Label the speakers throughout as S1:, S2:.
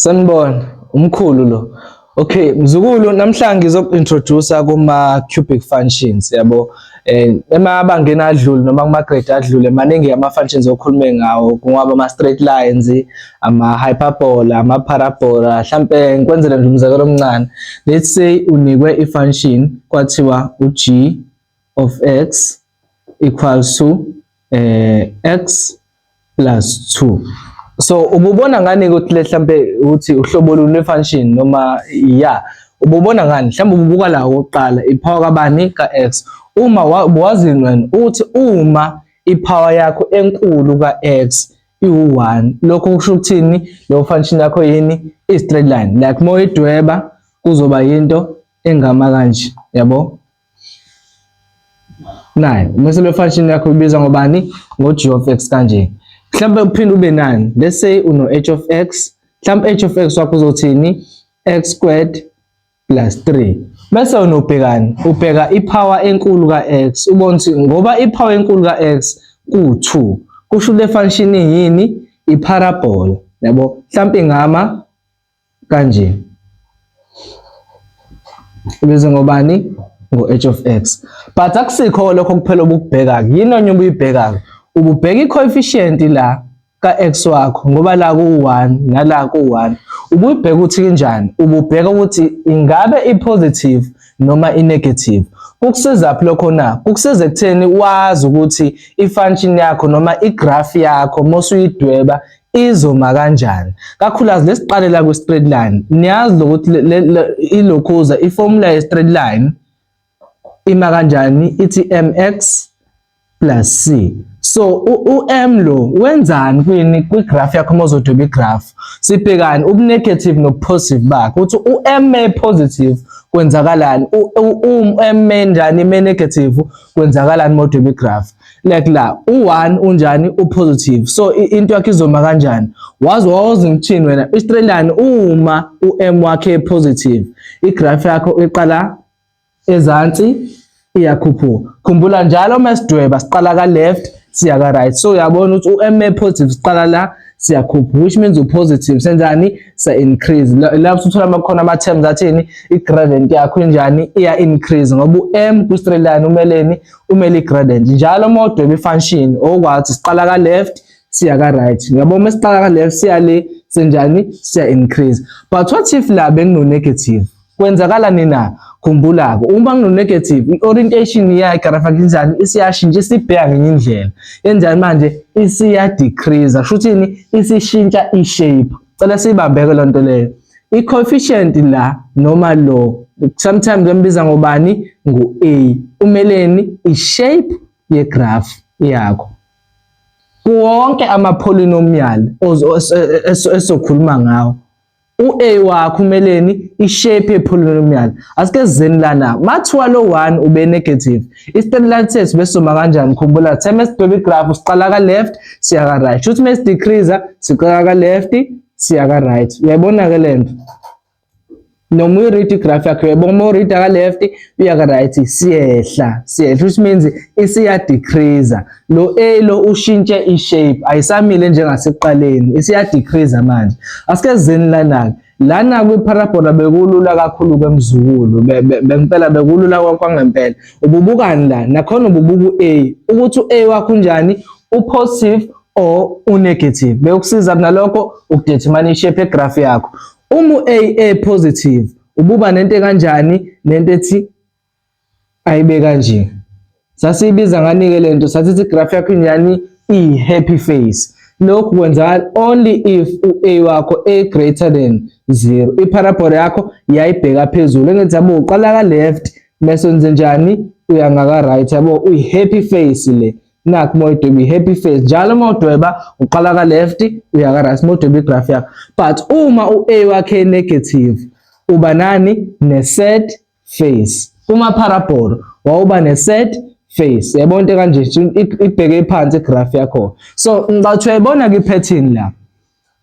S1: Sanibona, umkhulu lo. Okay, mzukulu namhlanje ngizoku-introduce kuma cubic functions yabo. Emabangeni adlule noma kuma grade adlule maningi ama functions okhulume ngawo, kungaba ama straight lines, ama hyperbola, ama parabola. Mhlambe ngikwenzele nje umzekelo omncane. Let's say unikwe i-function kwathiwa u-g of x equals to x plus 2. So ububona ngani ukuthi mhlambe uthi uhlobo lune function noma ububona ngani mhlambe ububuka la oqala ipower kabani ka x uma wazi wena uthi uma ipower yakho enkulu ka x i1 lokho kusho ukuthini lo function yakho yini i straight line like moyidweba kuzoba yinto engama kanje yabo nayo mase lo function yakho ibizwa ngobani ngo g of x kanje. Mhlambe uphinde ube nani, let's say uno h of x, mhlambe h of x wakho uzothini x squared plus 3. Bese unobhekani, ubheka ipower enkulu ka x, ubona ukuthi ngoba ipower enkulu ka x ku2, kusho le function yini iparabola, yabo? Mhlambe ingama kanje. Ibizwa ngobani? Ngo h of x. But akusikho lokho kuphela obukubheka, yini onye ubuyibheka? Ububheka i-coefficient la ka x wakho ngoba la ku1 nala ku1 ububheka ukuthi kanjani, ububheka ukuthi ingabe i-positive noma i-negative. Kukusiza phi lokho na? Kukusiza ekutheni wazi ukuthi i-function yakho noma i-graph yakho mosuyidweba izoma kanjani. Kakhulukazi lesiqalela ku straight line, niyazi ukuthi ilokhuza i-formula ye straight line ima kanjani, ithi mx plus c. So u-m lo wenzani kwini kwi-graph yakho mawuzodweba i-graph? Sibhekani ubu-negative nobu-positive bakho ukuthi u-m positive kwenzakalani, u-m njani me-negative kwenzakalani mawudweba i-graph. Like la u1 unjani u-positive, so into yakho izoma kanjani? Wazi ngithini wena i-straight line uma u-m wakhe positive i-graph yakho iqala ezansi iyakhuphuka. Khumbula njalo masidweba siqala ka left siya ka right, so uyabona ukuthi u-m positive siqala la siyakhuphuka, which means u-positive senzani sa increase. La usuthola makhona ama terms athini i-gradient yakho injani iya increase ngoba u-m ku straight line umele i-gradient. Njalo mawudweba i-function okwazi siqala ka left siya ka right, uyabona masiqala ka left siya le senjani siya increase. But what if la bengino negative? Kwenzakala nina? Khumbula-ke uma kuno-negative i-orientation yayo kanjani isiyashintsha, isibheka ngenye indlela yenzani manje isiya-decrease, kusho ukuthini isishintsha i-shape. Cela siyibambeke loo nto leyo. I-coefficient la noma lo sometimes embiza ngobani ngu-a, umeleni i-shape ye-graph yakho. Kuwonke ama-polynomial esokhuluma ngawo u-a wakho umeleni i-shape ye-polynomial. Asike sizeni lana mathiwa lo 1 ube negative, i-straight line sethu besoma kanjani? Khumbula time esidweba i-graph siqala ka left siya ka right, futhi mase decrease siqala ka left siya ka right. Uyayibona ke lento noma uyi-read i-graph yakho, uyayibona uma uyi-read ka left uya ka right siyehla, which means isiya decrease. Lo a lo ushintshe i-shape, ayisamile njengasekuqaleni, isiya decrease manje. Asike sizeni lana kwi-parabola bekulula kakhulu kwemzukulu, bengempela bekulula kwangempela. Ububukani la nakhona ububuka u-a ukuthi u-a wakho unjani, u-positive or u-negative. Bekusiza nalokho ukudetermine i-shape ye-graph yakho. Uma u-a positive ububa nento kanjani, nento ethi ayibe kanje. Sasiyibiza ngani-ke lento, sathi i-graph yakho injani i-happy face. Lokhu kwenzakala only if u-a wakho a greater than 0. Iparabola yakho yayibheka phezulu, engithi yabo uqala ka left bese wenze njani uya ngaka right, yabo uyi-happy face le. Nakho mawudweba i-happy face, njalo mawudweba uqala ka left uya ka right mawudweba i-graph yakho. But uma u-a wakhe negative uba nani ne-sad face. Uma parabola wawuba ne-sad face, yabona into kanje ibheke phansi i-graph yakho. So ngathi uyayibona ke i-pattern la,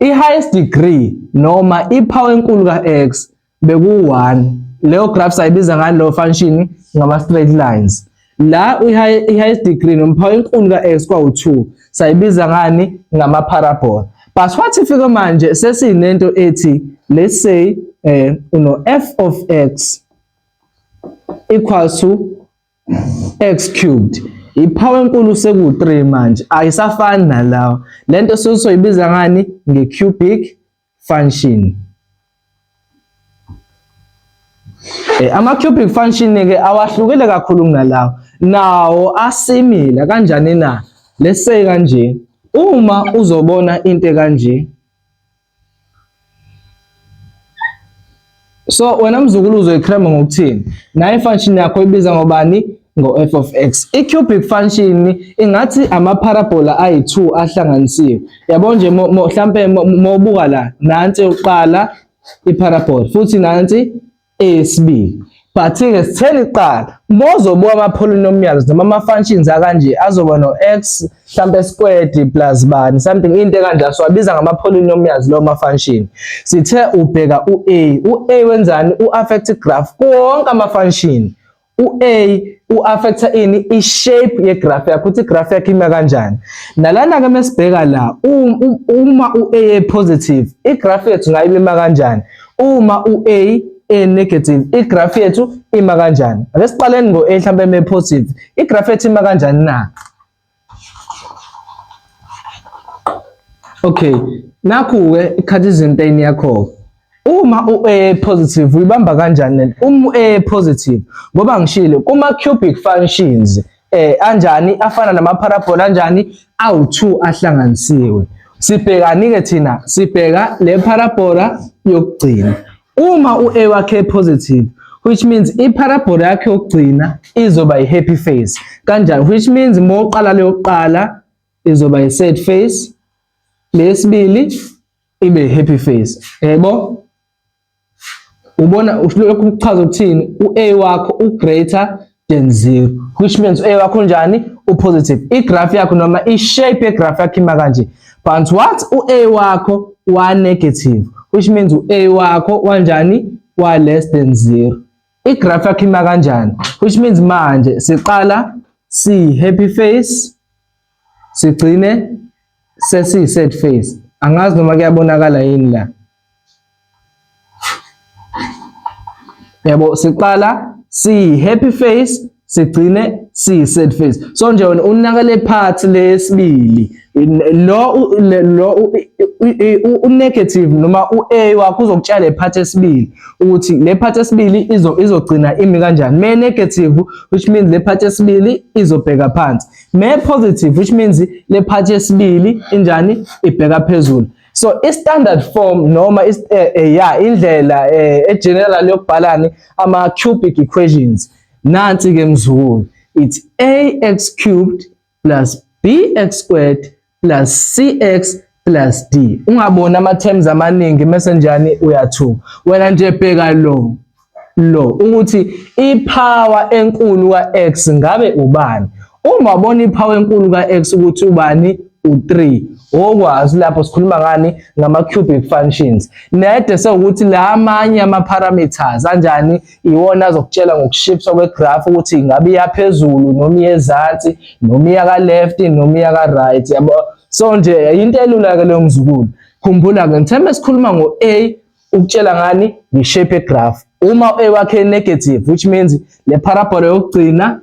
S1: i-highest degree noma ipower enkulu ka x beku1, leyo graph sayibiza ngani lo function ngama straight lines. La i-highest degree noma ipower enkulu ka x kwawu2 sayibiza ngani ngama parabola. But what ifika manje sesinento ethi let's say f of x equals to x cubed. Ipower enkulu seku 3 manje ayisafani nalawo. Lento sizoyibiza ngani nge-cubic function. Ama-cubic function ke awahlukile kakhulu kunalawo. Nawo asimila kanjani na? Let's say kanje, uma uzobona into kanje. So wena mzukulu uzoyikrema ngokuthini? Nayo function yakho ibiza ngobani? Ngo-f of x. I-cubic function ingathi amaparabola ayi-2 ahlanganisiwe. Yabo nje mhlampe mobuka la, nansi yokuqala iparabola futhi nansi eyesibili. But-ke sitheni kuqala, mozobuka ama-polynomials noma ama-functions akanje azoba no-x mhlampe squared plus bani something into kanje siwabiza ngama-polynomials lawo ma-function. Sithe ubheka u-a. U-a wenzani? U-affect graph konke ama-function. U-a u-affecta ini? I-shape yegraph yakho, ukuthi igraph yakho ime kanjani. Nalana-ke mesibheka la, uma u-a positive, igraph yethu ngayima kanjani? Uma u-a negative, igraph yethu ima kanjani? Ake siqaleni ngo-a mhlampe eme positive, igraph yethu ima kanjani na? Okay, nakhu-ke i-Cartesian yakho. Uma u-a positive uyibamba kanjani? Uma u-a positive ngoba ngishilo kuma-cubic functions anjani afana nama-parabola anjani awu-2 ahlanganisiwe. Sibhekani-ke thina, sibheka le parabola yokugcina. Uma u-a wakhe positive, which means iparabola yakhe yokugcina izoba i-happy face. Kanjani? Which means moqala leyokuqala izoba i-sad face, lesibili ibe i-happy face. Yebo? Ubona lokhu kuchaza ukuthini? U-a wakho u-greater than 0, which means u-a wakho njani? U-positive. I-graph yakho noma i-shape yegraph yakho ima kanje. But what? U-a wakho wa-negative, which means u-a wakho wanjani? Wa-less than 0. I-graph yakho ima kanjani? Which means manje siqala si-happy face sigcine sesi-sad face. Angazi noma kuyabonakala yini la. Yabo, siqala si-happy face sigcine si-sad face. So nje wena unakale part lesibili lo u-negative noma u-a wakho uzokutshala le part esibili ukuthi le part esibili izogcina imi kanjani. Me negative, which means le part esibili izobheka phansi. Me positive, which means le part esibili injani? Ibheka phezulu. So i-standard form noma indlela general yokubhalani ama-cubic equations nansi-ke mzukulu, it's ax cubed plus bx squared plus cx plus d. Ungabona ama-terms amaningi mase njani uyathuka. Wena nje bheka lo ukuthi ipower enkulu ka-x ngabe ubani. Uma wabona ipower enkulu ka-x ukuthi ubani? U3. Okwazi lapho sikhuluma ngani? Ngama-cubic functions. Nede sewukuthi la amanye ama-parameters anjani iwona azokutshela ngokushiftwa kwegraph ukuthi ngabe iya phezulu noma iya ezansi noma iya ka-left noma iya ka-right. Yabo, so nje into elula-ke leyo mzukulu. Khumbula-ke ngithemba sikhuluma ngo-a ukutshela ngani? Nge-shape yegraph. Uma u-a wakhe negative, which means le parabola yokugcina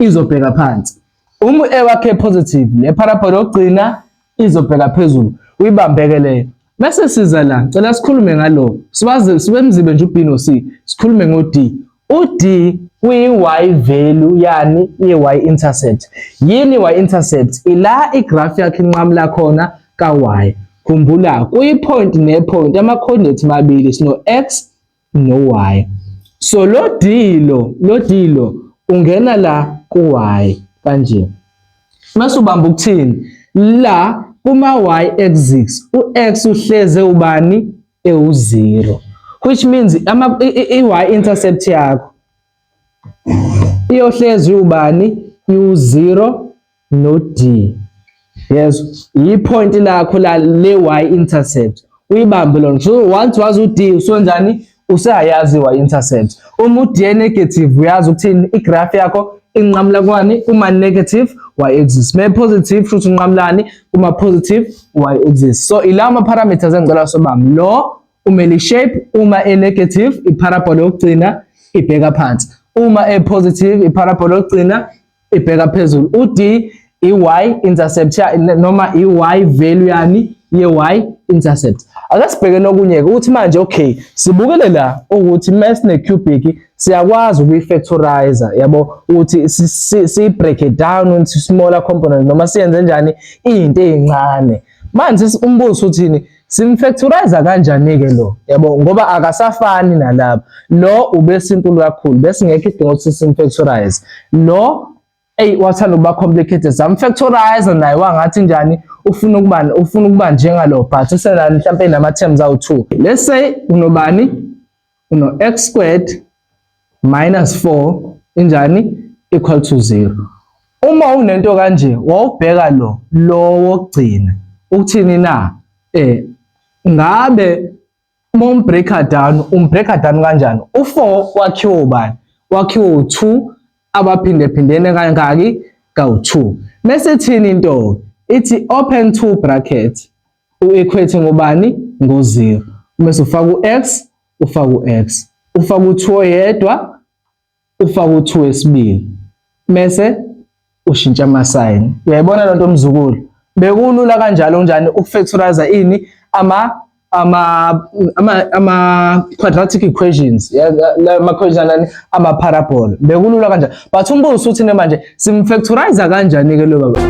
S1: izobheka phansi. Uma u-a wakhe positive, le parabola yokugcina izobheka phezulu. Uyibambeke leyo. Bese siza la, cela sikhulume ngalo. Sibe mzibe nje u-b no-c. Sikhulume ngo-d. U-d kuyi-y value yani ye-y intercept. Yini y intercept? Ila igraph yakhe inqamula khona ka-y. Khumbula kuyi-point ne-point ama-coordinate mabili sino-x no-y. So lo d lo ungena la ku-y kanje. Mase ubamba ukuthini? La kuma-y axis u-x uhleze ubani? U0, which means i-y intercept yakho iyohlezi ubani? U0 no-d. Yes, yi-point lakho la le-y intercept uyibambe lona. So once wazi u-d usonjani? Useyayazi i-y intercept. Uma u-d negative uyazi ukuthini? Igraph yakho inqamulakwani uma negative y axis, me positive futhi unqamulani uma positive y axis. So ila ama parameters engicela sobami, lo umele shape, uma negative iparabola yokugcina ibheka phansi, uma positive iparabola yokugcina ibheka phezulu. U-D i-y intercept noma i-y value yani ye-y intercept. Ake sibheke nokunye ukuthi manje okay sibukele la ukuthi mass ne-cubic siyakwazi ukuyi-factorize yabo, ukuthi si break it down into smaller components noma siyenze njani into ezincane. Manje umbuzo uthini, simfactorize kanjani ke lo yabo, ngoba akasafani nalapha. Lo ube simple kakhulu bese ngeke idinga ukuthi simfactorize. Lo wathanda ukuba complicated, samfactorize naye wangathi njani ufuna ukuba njengalo, but usenani mhlawumbe nama terms awu2. Let's say unobani uno x squared minus 4 injani equal to 0. Uma unento kanje wawubheka lo wokugcina ukuthini na, ngabe uma umbreaker down kanjani? U4 wakhiwa ubani? Wakhiwa u2 abaphinde kangaki ka2. Mase thini into ithi open two brackets u-equate ngobani ngo0, mase ufaka u-x ufaka u-x, ufaka u2 oyedwa ufaka u2 wesibili, mase ushintsha ama sign. Uyayibona lento omzukulu, bekulula kanjalo njani ukufactorize ini ama quadratic equations, ama equations ama parabola, bekulula kanjani. But umbuzo uthini manje simfactorize kanjani ke lo baba?